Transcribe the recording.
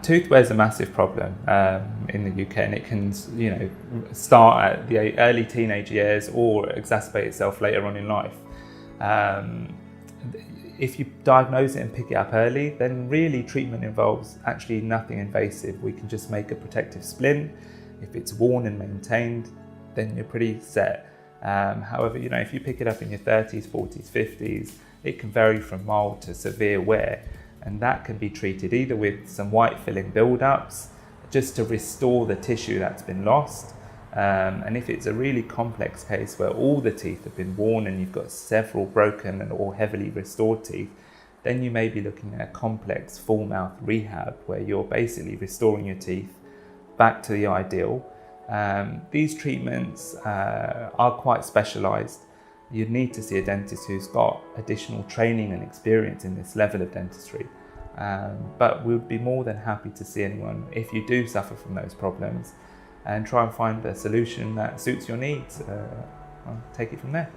Tooth wear is a massive problem in the UK, and it can, start at the early teenage years or exacerbate itself later on in life. If you diagnose it and pick it up early, then really treatment involves actually nothing invasive. We can just make a protective splint. If it's worn and maintained, then you're pretty set. However, if you pick it up in your 30s, 40s, 50s, it can vary from mild to severe wear. And that can be treated either with some white filling build-ups, just to restore the tissue that's been lost. And if it's a really complex case where all the teeth have been worn and you've got several broken and or heavily restored teeth, then you may be looking at a complex full mouth rehab where you're basically restoring your teeth back to the ideal. These treatments are quite specialised. You'd need to see a dentist who's got additional training and experience in this level of dentistry. But we'd be more than happy to see anyone if you do suffer from those problems and try and find a solution that suits your needs. I'll take it from there.